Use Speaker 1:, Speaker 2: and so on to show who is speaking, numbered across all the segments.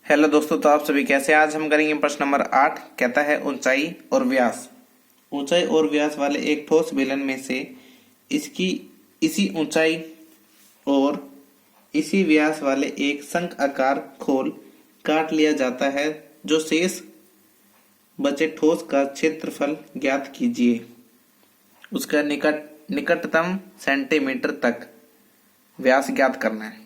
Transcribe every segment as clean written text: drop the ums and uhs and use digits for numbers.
Speaker 1: Hello दोस्तों, तो आप सभी कैसे। आज हम करेंगे प्रश्न नंबर 8। कहता है ऊंचाई और व्यास। ऊंचाई और व्यास वाले एक ठोस बेलन में से इसकी इसी ऊंचाई और इसी व्यास वाले एक शंख आकार खोल काट लिया जाता है। जो शेष बचे ठोस का क्षेत्रफल ज्ञात कीजिए। उसका निकटतम सेंटीमीटर तक व्यास ज्ञात करना है।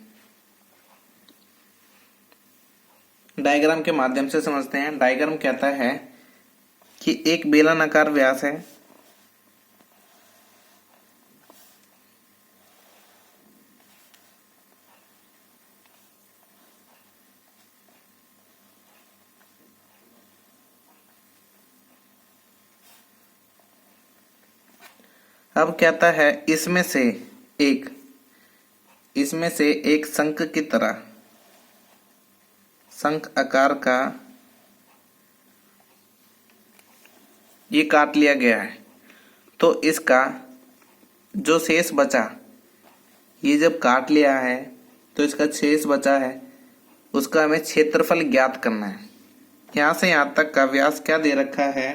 Speaker 1: डायग्राम के माध्यम से समझते हैं। डायग्राम कहता है कि एक बेलनाकार व्यास है। अब कहता है इसमें से एक शंख की तरह शंख आकार का ये काट लिया गया है। तो इसका जो शेष बचा, ये जब काट लिया है तो इसका शेष बचा है, उसका हमें क्षेत्रफल ज्ञात करना है। यहां से यहां तक का व्यास क्या दे रखा है,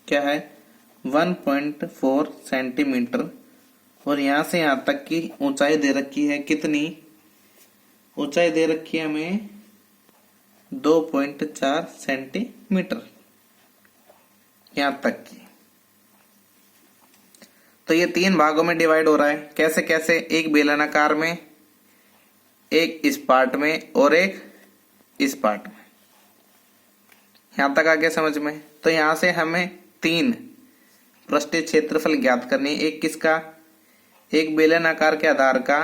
Speaker 1: क्या है 1.4 सेंटीमीटर। और यहां से यहां तक की ऊंचाई दे रखी है। कितनी ऊंचाई दे रखी है हमें? 2.4 सेंटीमीटर यहां तक की। तो ये 3 भागों में डिवाइड हो रहा है। कैसे कैसे? एक बेलनाकार में, एक इस पार्ट में और एक इस पार्ट में। यहां तक आ गया समझ में? तो यहां से हमें 3 पृष्ठीय क्षेत्रफल ज्ञात करनी है। एक किसका? एक बेलनाकार के आधार का,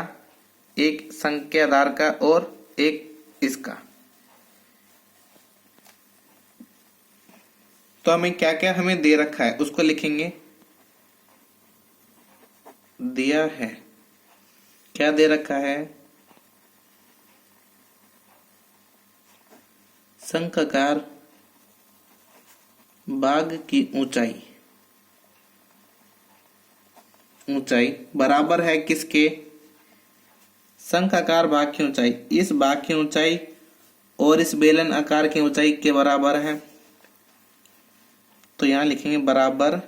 Speaker 1: एक शंख के आधार का और एक इसका। तो हमें क्या क्या हमें दे रखा है उसको लिखेंगे। दिया है, क्या दे रखा है? शंखाकार भाग की ऊंचाई बराबर है किसके? शंखाकार भाग की ऊंचाई। इस भाग की ऊंचाई और इस बेलन आकार की ऊंचाई के बराबर है। तो यहां लिखेंगे बराबर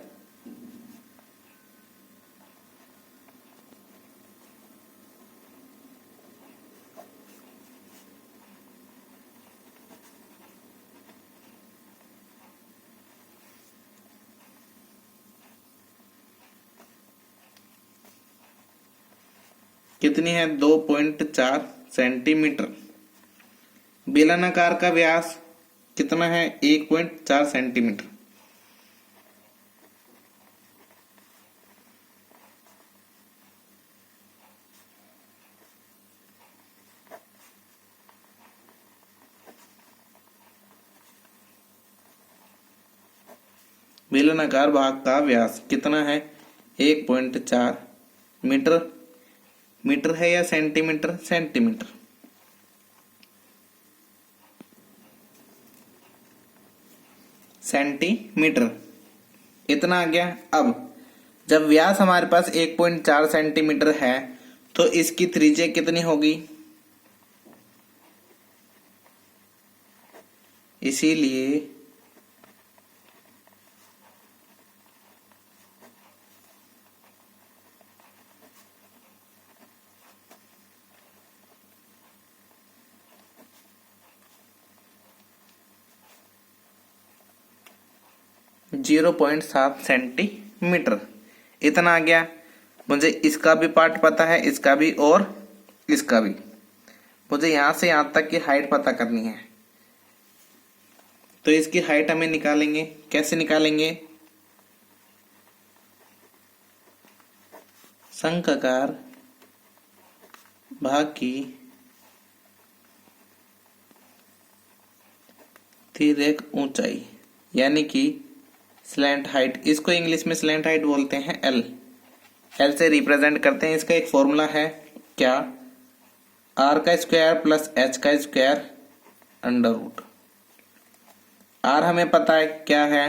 Speaker 1: कितनी है? 2.4 सेंटीमीटर। बेलनाकार का व्यास कितना है? 1.4 सेंटीमीटर। बेलनाकार भाग का व्यास कितना है? 1.4 मीटर। मीटर है या सेंटीमीटर? सेंटीमीटर। सेंटीमीटर इतना आ गया। अब जब व्यास हमारे पास 1.4 सेंटीमीटर है तो इसकी त्रिज्या कितनी होगी? इसीलिए 0.7 सेंटीमीटर इतना आ गया। मुझे इसका भी पार्ट पता है, इसका भी और इसका भी। मुझे यहां से यहां तक की हाइट पता करनी है। तो इसकी हाइट हमें निकालेंगे। कैसे निकालेंगे? शंखाकार भाग की तिर्यक ऊंचाई यानी कि स्लैंट हाइट। इसको इंग्लिश में स्लैंट हाइट बोलते हैं। एल से रिप्रेजेंट करते हैं। इसका एक फॉर्मूला है क्या? आर का स्क्वायर प्लस एच का स्क्वायर अंडर रूट। आर हमें पता है क्या है।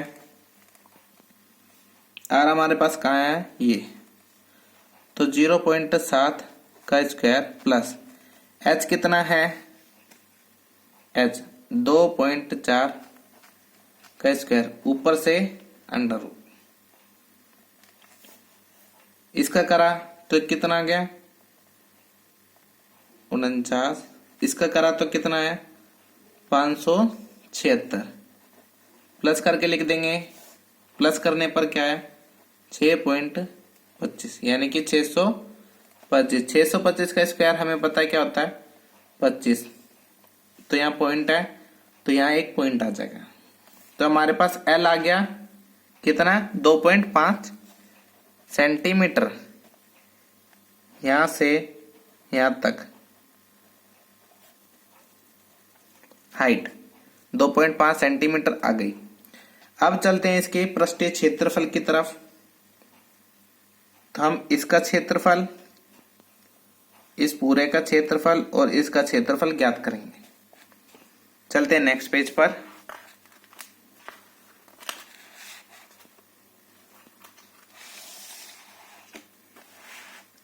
Speaker 1: आर हमारे पास कहाँ है? ये। तो 0.7 का स्क्वायर प्लस h कितना है, h 2.4 का स्क्वायर ऊपर से अंडर रूट, इसका करा तो कितना आ गया 49, इसका करा तो कितना है 576, प्लस करके लिख देंगे, प्लस करने पर क्या है 6.25 यानी कि 625। 625 का स्क्वायर हमें पता है क्या होता है 25, तो यहाँ पॉइंट है तो यहाँ एक पॉइंट आ जाएगा, तो हमारे पास L आ गया कितना 2.5 सेंटीमीटर, यहां से यहां तक हाइट 2.5 सेंटीमीटर आ गई। अब चलते हैं इसके पृष्ठीय क्षेत्रफल की तरफ, तो हम इसका क्षेत्रफल, इस पूरे का क्षेत्रफल और इसका क्षेत्रफल ज्ञात करेंगे। चलते हैं नेक्स्ट पेज पर।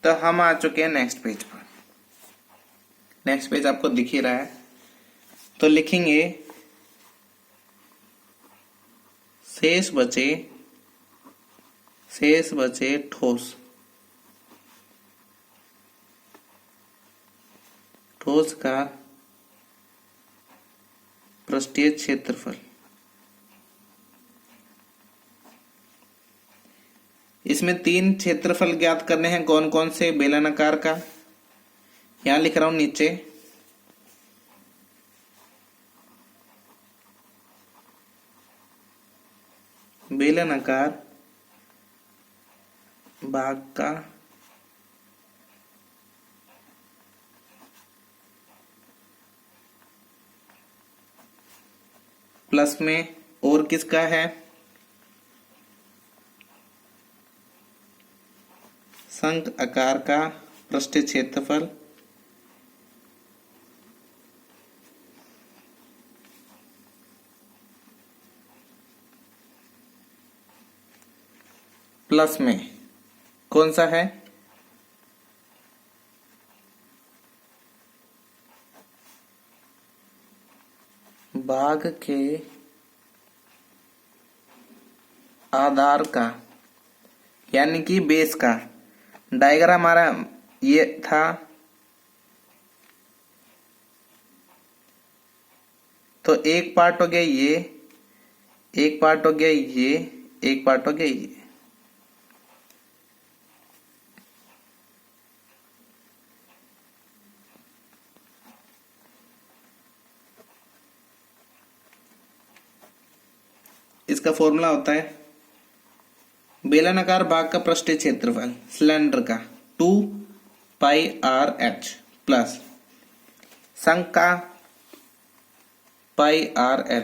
Speaker 1: तो हम आ चुके हैं नेक्स्ट पेज पर। नेक्स्ट पेज आपको दिख ही रहा है, तो लिखेंगे शेष बचे ठोस का पृष्ठीय क्षेत्रफल। इसमें 3 क्षेत्रफल ज्ञात करने हैं, कौन कौन से, बेलनाकार का यहां लिख रहा हूं नीचे, बेलनाकार भाग का प्लस में, और किसका है शंख आकार का पृष्ठीय क्षेत्रफल प्लस में कौन सा है भाग के आधार का यानी कि बेस का। डायग्राम हमारा ये था, तो एक पार्ट हो गया ये, एक पार्ट हो गया ये, एक पार्ट हो गया ये। इसका फॉर्मूला होता है बेलनाकार भाग का पृष्ठीय क्षेत्रफल सिलेंडर का 2πRh प्लस शंख का πRL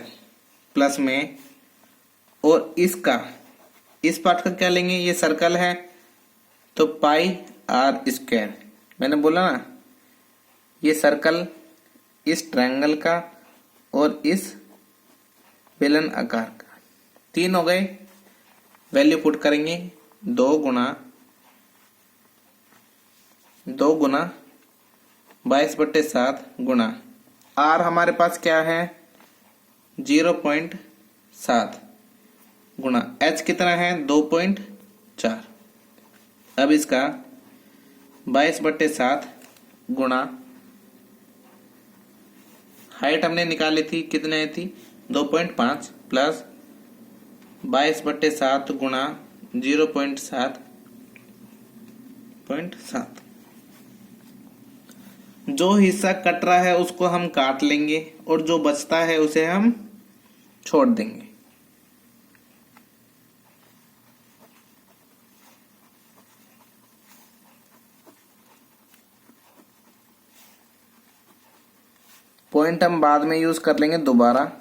Speaker 1: प्लस में, और इसका, इस पार्ट का क्या लेंगे, ये सर्कल है तो πr²। मैंने बोला ना ये सर्कल इस ट्रायंगल का और इस बेलन आकार का, 3 हो गए। वैल्यू पुट करेंगे 2 गुना 22/7 गुना R हमारे पास क्या है 0.7 गुना H कितना है 2.4। अब इसका 22/7 गुना हाइट हमने निकाली थी, कितने थी 2.5 प्लस 22/7 गुना 0.7 जो हिस्सा कट रहा है उसको हम काट लेंगे और जो बचता है उसे हम छोड़ देंगे। पॉइंट हम बाद में यूज कर लेंगे दोबारा।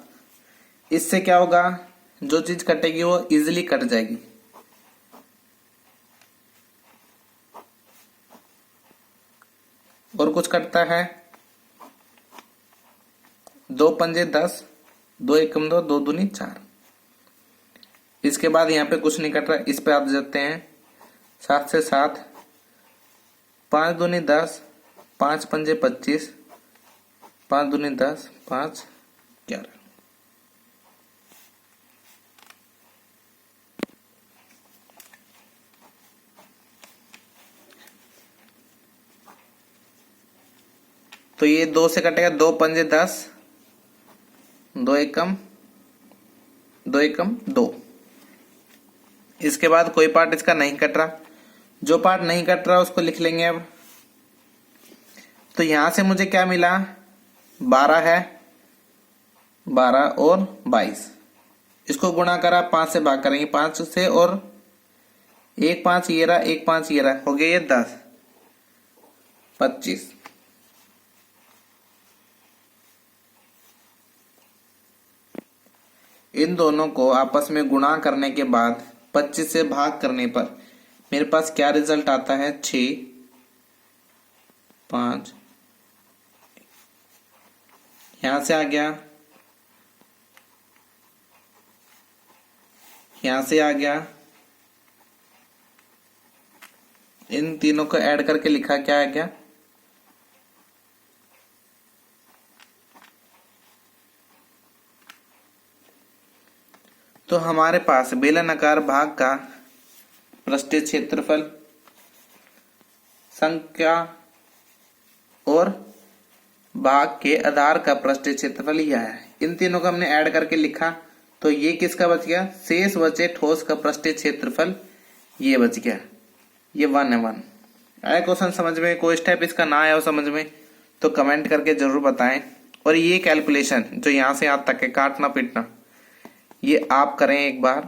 Speaker 1: इससे क्या होगा, जो चीज कटेगी वो इजीली कट जाएगी। और कुछ कटता है 2 पंजे 10, 2 एकम 2, 2 दूनी 4। इसके बाद यहाँ पे कुछ नहीं कट रहा, इस पे आप जाते हैं 7 से 7 5 दूनी 10, 5 पंजे 25, 5 दूनी 10, 5 11। तो ये 2 से कटेगा, 2 पंजे 10, 2 एकम 2। इसके बाद कोई पार्ट इसका नहीं कट रहा, जो पार्ट नहीं कट रहा उसको लिख लेंगे अब। तो यहां से मुझे क्या मिला, 12 है, 12 और 22, इसको गुणा करा, 5 से भाग करेंगे, 5 से, और 1 5 ये रहा, 1 5 ये रहा, हो गया ये 10 25। इन दोनों को आपस में गुणा करने के बाद 25 से भाग करने पर मेरे पास क्या रिजल्ट आता है, 6 5, यहां से आ गया, यहां से आ गया, इन तीनों को ऐड करके लिखा, क्या आ गया, तो हमारे पास बेलनाकार भाग का पृष्ठीय क्षेत्रफल, संख्या और भाग के आधार का पृष्ठीय क्षेत्रफल यह है। इन तीनों को हमने ऐड करके लिखा, तो ये किसका बच गया, शेष बचे ठोस का पृष्ठीय क्षेत्रफल, ये बच गया, ये 1 है 1। आया क्वेश्चन समझ में? कोई स्टेप इसका ना आया हो समझ में तो कमेंट करके जरूर बताएं। और ये कैलकुलेशन जो यहां से यहां तक है, काटना पीटना, ये आप करें एक बार।